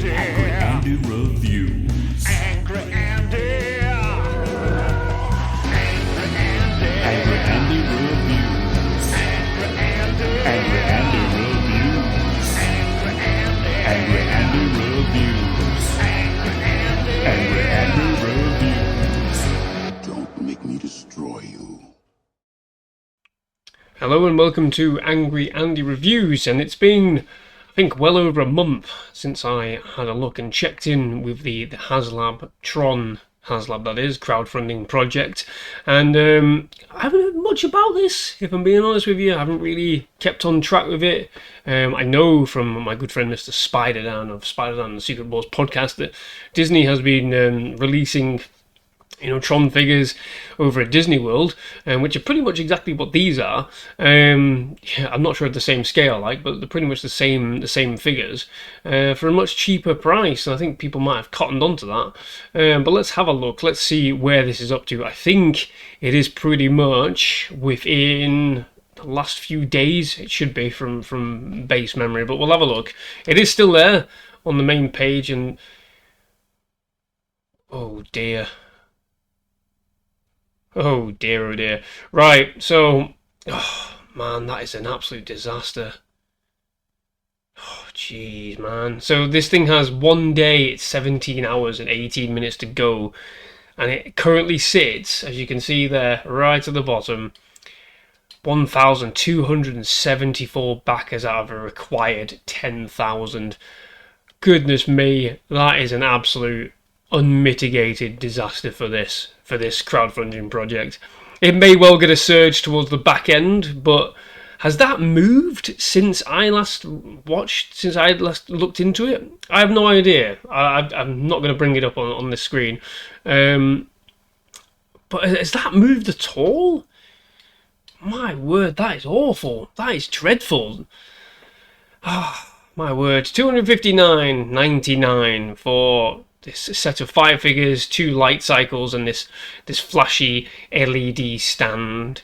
Angry Andy Reviews. Angry Andy. Angry Andy Reviews. Angry Andy Reviews. Angry Andy Reviews. Angry Andy Reviews. Don't make me destroy you. Hello and welcome to Angry Andy Reviews, and it's been, I think, well over a month since I had a look and checked in with the Haslab Tron Haslab, that is, crowdfunding project, and I haven't heard much about this, if I'm being honest with you. I haven't really kept on track with it. I know from my good friend Mr. Spider-Dan of Spider-Dan the Secret Wars podcast that Disney has been releasing Tron figures over at Disney World, which are pretty much exactly what these are. I'm not sure at the same scale, but they're pretty much the same figures for a much cheaper price. And I think people might have cottoned onto that. But let's have a look. Let's see where this is up to. I think it is pretty much within the last few days. It should be from base memory, but we'll have a look. It is still there on the main page, and oh dear. Oh dear, oh dear. Right, so, oh man, that is an absolute disaster. Oh jeez, man. So this thing has 1 day, it's 17 hours and 18 minutes to go, and it currently sits, as you can see there, right at the bottom, 1,274 backers out of a required 10,000. Goodness me, that is an absolute unmitigated disaster for this crowdfunding project. It may well get a surge towards the back end, but has that moved since I last looked into it? I have no idea. I'm not going to bring it up on this screen, but has that moved at all? My word, that is awful. That is dreadful. My word, $259.99 for this set of 5 figures, 2 light cycles, and this flashy LED stand.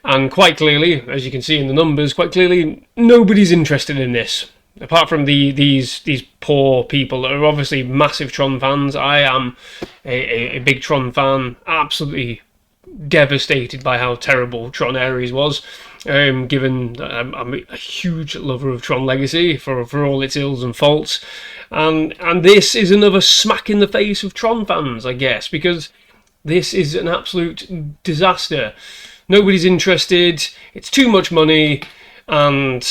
And quite clearly, as you can see in the numbers, quite clearly nobody's interested in this, apart from these poor people that are obviously massive Tron fans. I am a big Tron fan, absolutely devastated by how terrible Tron Ares was, given that I'm a huge lover of Tron Legacy for all its ills and faults. And this is another smack in the face of Tron fans, I guess, because this is an absolute disaster. Nobody's interested, it's too much money, and,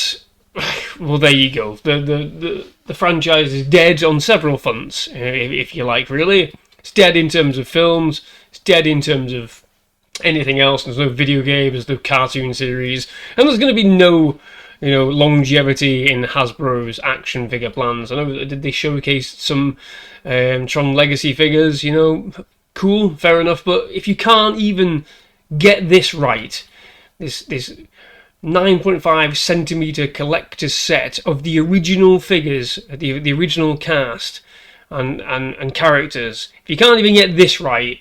well, there you go. The franchise is dead on several fronts, if you like, really. It's dead in terms of films, it's dead in terms of anything else. There's no video games, there's no cartoon series, and there's going to be no longevity in Hasbro's action figure plans. I know they showcased some Tron Legacy figures, cool, fair enough, but if you can't even get this right, this 9.5 centimeter collector's set of the original figures, the original cast and characters, if you can't even get this right,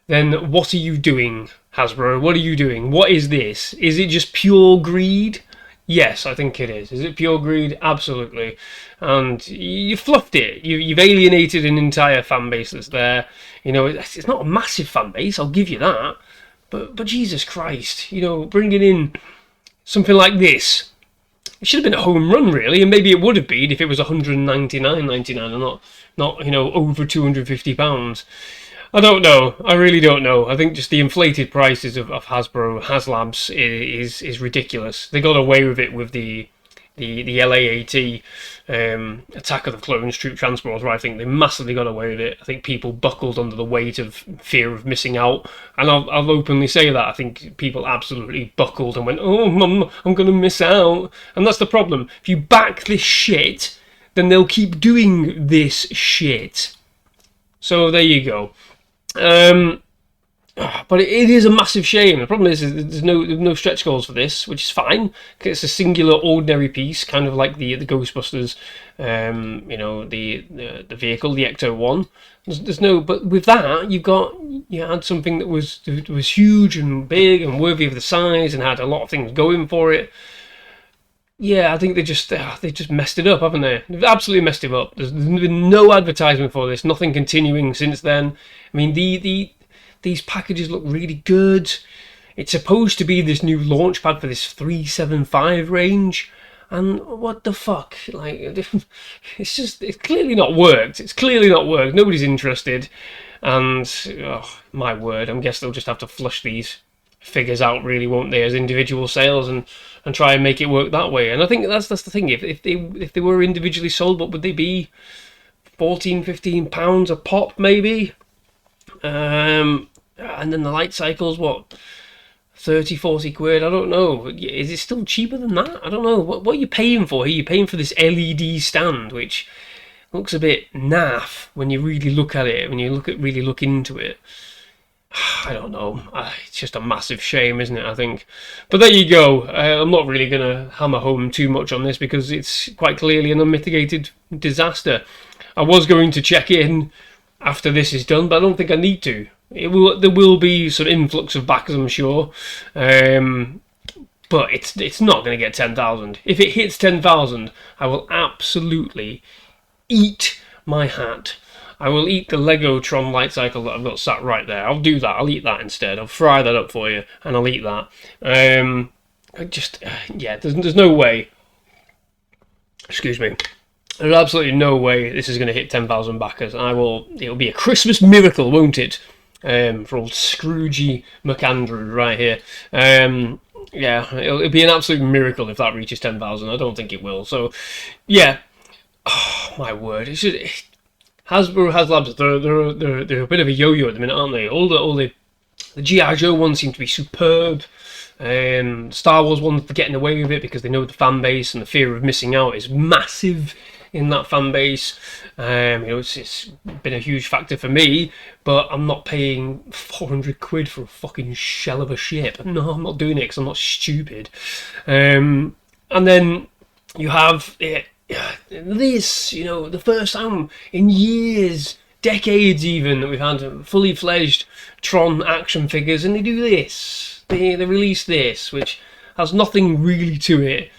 then what are you doing, Hasbro? What are you doing? What is this? Is it just pure greed? Yes, I think it is. Is it pure greed? Absolutely. And you fluffed it. You've alienated an entire fan base that's there. It's not a massive fan base, I'll give you that. But Jesus Christ, bringing in something like this, it should have been a home run, really, and maybe it would have been if it was $199.99 and not over £250. I don't know. I really don't know. I think just the inflated prices of Hasbro Haslabs is ridiculous. They got away with it with the LAAT Attack of the Clones troop transports, where I think they massively got away with it. I think people buckled under the weight of fear of missing out, and I'll openly say that. I think people absolutely buckled and went, "Oh, Mum, I'm going to miss out." And that's the problem. If you back this shit, then they'll keep doing this shit. So there you go. But it is a massive shame. The problem is there's no stretch goals for this, which is fine. It's a singular, ordinary piece, kind of like the Ghostbusters, the vehicle, the Ecto-1. There's no, but with that you had something that was huge and big and worthy of the size and had a lot of things going for it. yeah, I think they just messed it up, haven't they? They've absolutely messed it up. There's been no advertisement for this, nothing continuing since then. I mean, these packages look really good. It's supposed to be this new launch pad for this 375 range, and what the fuck? Like, it's clearly not worked. It's clearly not worked. Nobody's interested, and oh, my word, I guess they'll just have to flush these figures out, really, won't they, as individual sales, and try and make it work that way. And I think that's the thing. If they were individually sold, what would they be? 14, 15 pounds a pop, maybe. And then the light cycles, what? 30, 40 quid, I don't know. Is it still cheaper than that? I don't know. What are you paying for here? You're paying for this LED stand, which looks a bit naff when you really look at it, when you really look into it. I don't know. It's just a massive shame, isn't it, I think? But there you go. I'm not really going to hammer home too much on this because it's quite clearly an unmitigated disaster. I was going to check in after this is done, but I don't think I need to. There will be some influx of backers, I'm sure, but it's not going to get 10,000. If it hits 10,000, I will absolutely eat my hat. I will eat the Lego Tron light cycle that I've got sat right there. I'll do that. I'll eat that instead. I'll fry that up for you, and I'll eat that. Yeah, there's no way. Excuse me. There's absolutely no way this is going to hit 10,000 backers. It'll be a Christmas miracle, won't it? For old Scroogey McAndrew right here. Yeah, it'll be an absolute miracle if that reaches 10,000. I don't think it will. So, yeah. Oh, my word. Hasbro Haslabs, they're a bit of a yo-yo at the minute, aren't they? All the G.I. Joe ones seem to be superb. Star Wars ones, they're getting away with it because they know the fan base, and the fear of missing out is massive in that fan base. It's been a huge factor for me, but I'm not paying 400 quid for a fucking shell of a ship. No, I'm not doing it because I'm not stupid. And then you have this, the first time in years, decades even, that we've had fully fledged Tron action figures, and they do this. They release this, which has nothing really to it.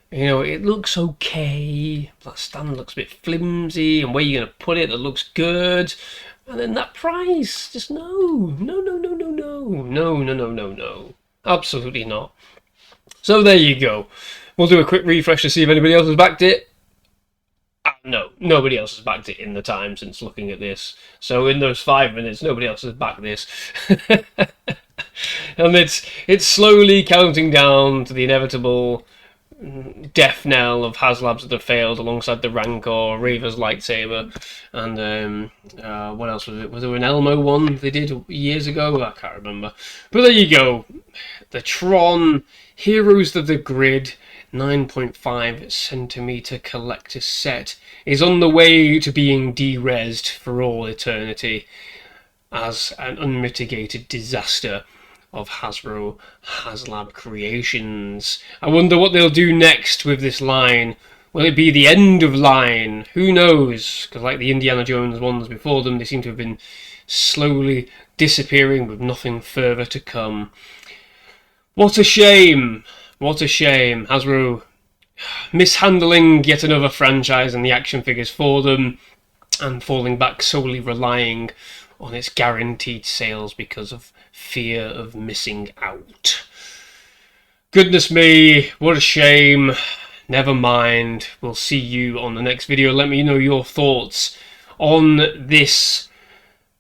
It looks okay. That stand looks a bit flimsy, and where you're going to put it that looks good. And then that price, just no. Absolutely not. So there you go. We'll do a quick refresh to see if anybody else has backed it. No, nobody else has backed it in the time since looking at this. So in those 5 minutes, nobody else has backed this. And it's slowly counting down to the inevitable death knell of Haslabs that have failed, alongside the Rancor, Raver's lightsaber, and what else was it? Was there an Elmo one they did years ago? I can't remember. But there you go. The Tron Heroes of the Grid 9.5 centimeter collector set is on the way to being derezzed for all eternity as an unmitigated disaster of Hasbro Haslab creations. I wonder what they'll do next with this line. Will it be the end of line? Who knows? Because like the Indiana Jones ones before them, they seem to have been slowly disappearing with nothing further to come. What a shame. What a shame. Hasbro mishandling yet another franchise and the action figures for them, and falling back, solely relying on its guaranteed sales because of fear of missing out. Goodness me, what a shame. Never mind. We'll see you on the next video. Let me know your thoughts on this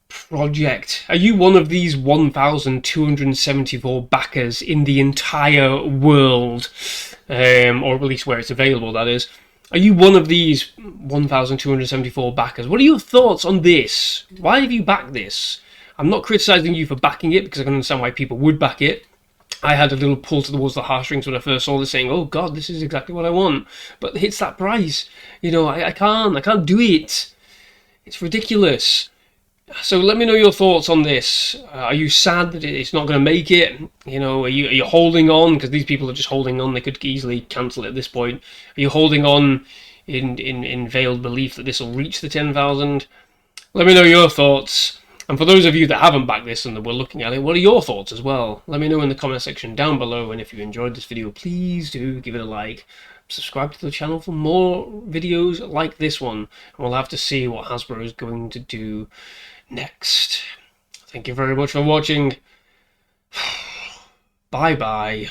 project. Are you one of these 1,274 backers in the entire world? Or at least where it's available, that is. Are you one of these 1,274 backers? What are your thoughts on this? Why have you backed this? I'm not criticising you for backing it, because I can understand why people would back it. I had a little pull towards the heartstrings when I first saw this, saying, oh god, this is exactly what I want. But it hits that price. I can't do it. It's ridiculous. So let me know your thoughts on this. Are you sad that it's not going to make it? Are you holding on? Because these people are just holding on. They could easily cancel it at this point. Are you holding on in veiled belief that this will reach the 10,000? Let me know your thoughts. And for those of you that haven't backed this and that were looking at it, what are your thoughts as well? Let me know in the comment section down below. And if you enjoyed this video, please do give it a like. subscribe to the channel for more videos like this one, and we'll have to see what Hasbro is going to do next. Thank you very much for watching. Bye bye.